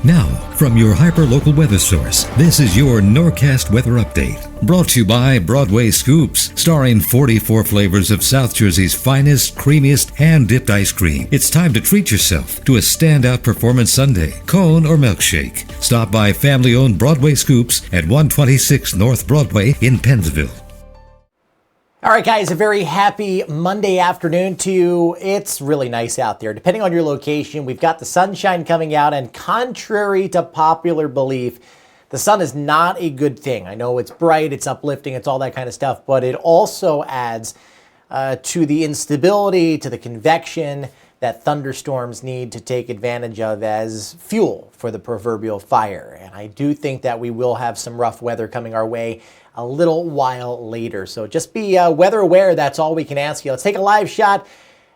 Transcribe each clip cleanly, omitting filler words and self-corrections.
Now, from your hyper-local weather source, this is your Norcast Weather Update. Brought to you by Broadway Scoops, starring 44 flavors of South Jersey's finest, creamiest, hand-dipped ice cream. It's time to treat yourself to a standout performance sundae, cone, or milkshake. Stop by family-owned Broadway Scoops at 126 North Broadway in Pennsville. All right, guys, a very happy Monday afternoon to you. It's really nice out there. Depending on your location, we've got the sunshine coming out, and contrary to popular belief, the sun is not a good thing. I know it's bright, it's uplifting, it's all that kind of stuff, but it also adds to the instability, to the convection that thunderstorms need to take advantage of as fuel for the proverbial fire. And I do think that we will have some rough weather coming our way a little while later. So just be weather aware. That's all we can ask you. Let's take a live shot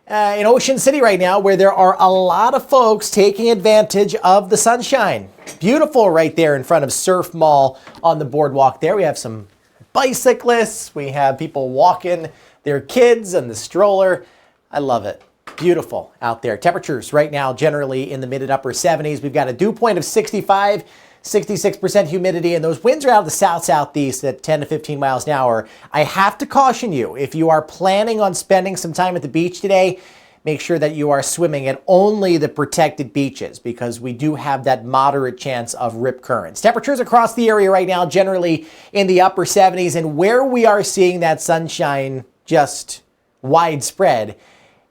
in Ocean City right now, where there are a lot of folks taking advantage of the sunshine. Beautiful right there in front of Surf Mall on the boardwalk there. We have some bicyclists. We have people walking their kids and the stroller. I love it. Beautiful out there. Temperatures right now generally in the mid and upper 70s. We've got a dew point of 65. 66% humidity, and those winds are out of the south-southeast at 10 to 15 miles an hour. I have to caution you, if you are planning on spending some time at the beach today, make sure that you are swimming at only the protected beaches, because we do have that moderate chance of rip currents. Temperatures across the area right now generally in the upper 70s, and where we are seeing that sunshine just widespread,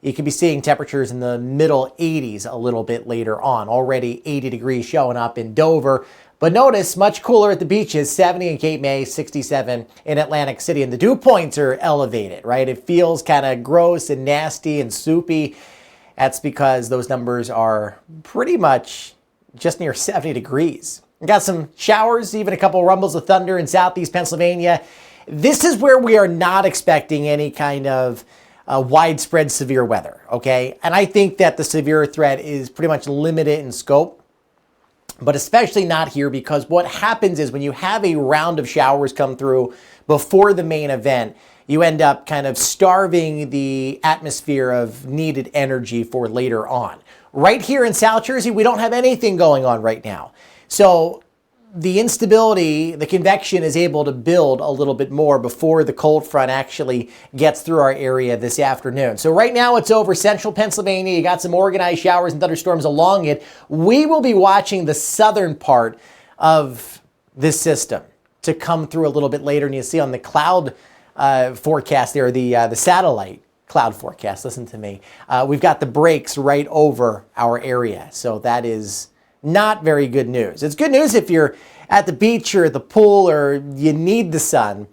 you can be seeing temperatures in the middle 80s a little bit later on. Already 80 degrees showing up in Dover. But notice, much cooler at the beaches, 70 in Cape May, 67 in Atlantic City. And the dew points are elevated, right? It feels kind of gross and nasty and soupy. That's because those numbers are pretty much just near 70 degrees. We got some showers, even a couple rumbles of thunder in southeast Pennsylvania. This is where we are not expecting any kind of widespread severe weather, okay? And I think that the severe threat is pretty much limited in scope, but especially not here, because what happens is when you have a round of showers come through before the main event, you end up kind of starving the atmosphere of needed energy for later on. Right here in South Jersey, we don't have anything going on right now. So the instability, the convection is able to build a little bit more before the cold front actually gets through our area this afternoon. So right now it's over central Pennsylvania. You got some organized showers and thunderstorms along it. We will be watching the southern part of this system to come through a little bit later. And you see on the cloud forecast there, the satellite cloud forecast, listen to me. We've got the breaks right over our area. So that is not very good news. It's good news if you're at the beach or at the pool or you need the sun.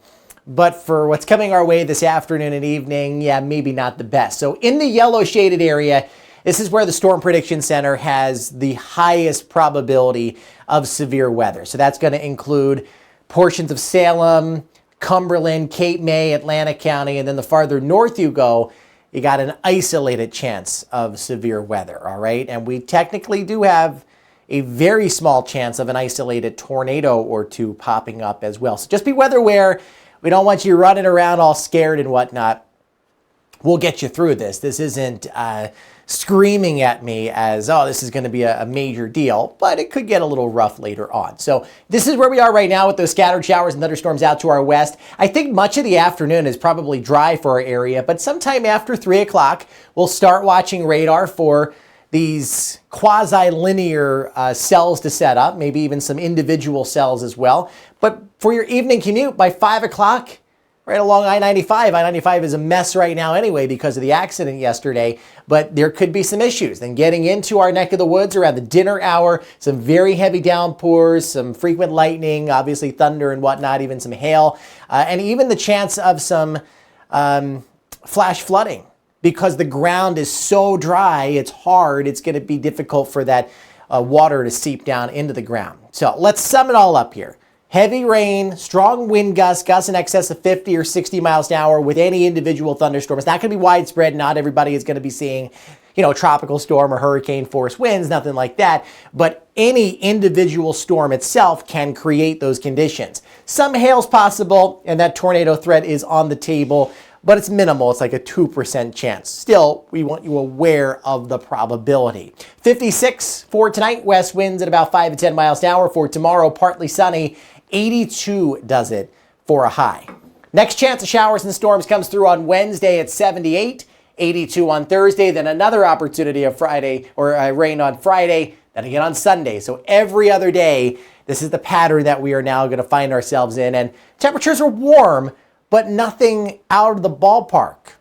But for what's coming our way this afternoon and evening, yeah, maybe not the best. So in the yellow shaded area, this is where the Storm Prediction Center has the highest probability of severe weather. So that's going to include portions of Salem, Cumberland, Cape May, Atlantic County, and then the farther north you go, you got an isolated chance of severe weather, all right? And we technically do have a very small chance of an isolated tornado or two popping up as well. So just be weather aware. We don't want you running around all scared and whatnot. We'll get you through this. This isn't screaming at me as, oh, this is going to be a major deal, but it could get a little rough later on. So this is where we are right now with those scattered showers and thunderstorms out to our west. I think much of the afternoon is probably dry for our area, but sometime after 3 o'clock, we'll start watching radar for these quasi-linear cells to set up, maybe even some individual cells as well. But for your evening commute, by 5 o'clock, right along I-95, I-95 is a mess right now anyway because of the accident yesterday, but there could be some issues. Then getting into our neck of the woods around the dinner hour, some very heavy downpours, some frequent lightning, obviously thunder and whatnot, even some hail, and even the chance of some flash flooding. Because the ground is so dry, it's hard, it's going to be difficult for that water to seep down into the ground. So let's sum it all up here. Heavy rain, strong wind gusts in excess of 50 or 60 miles an hour with any individual thunderstorm. It's not going to be widespread. Not everybody is going to be seeing, a tropical storm or hurricane force winds, nothing like that. But any individual storm itself can create those conditions. Some hail's possible, and that tornado threat is on the table. but it's minimal. It's like a 2% chance. Still, we want you aware of the probability. 56 for tonight, west winds at about 5 to 10 miles an hour. For tomorrow, partly sunny, 82 does it for a high. Next chance of showers and storms comes through on Wednesday at 78, 82 on Thursday, then another opportunity of Friday or rain on Friday, then again on Sunday. So every other day, this is the pattern that we are now going to find ourselves in. And temperatures are warm, but nothing out of the ballpark.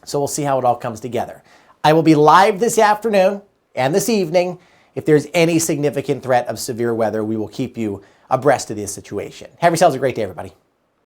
So we'll see how it all comes together. I will be live this afternoon and this evening. If there's any significant threat of severe weather, we will keep you abreast of this situation. Have yourselves a great day, everybody.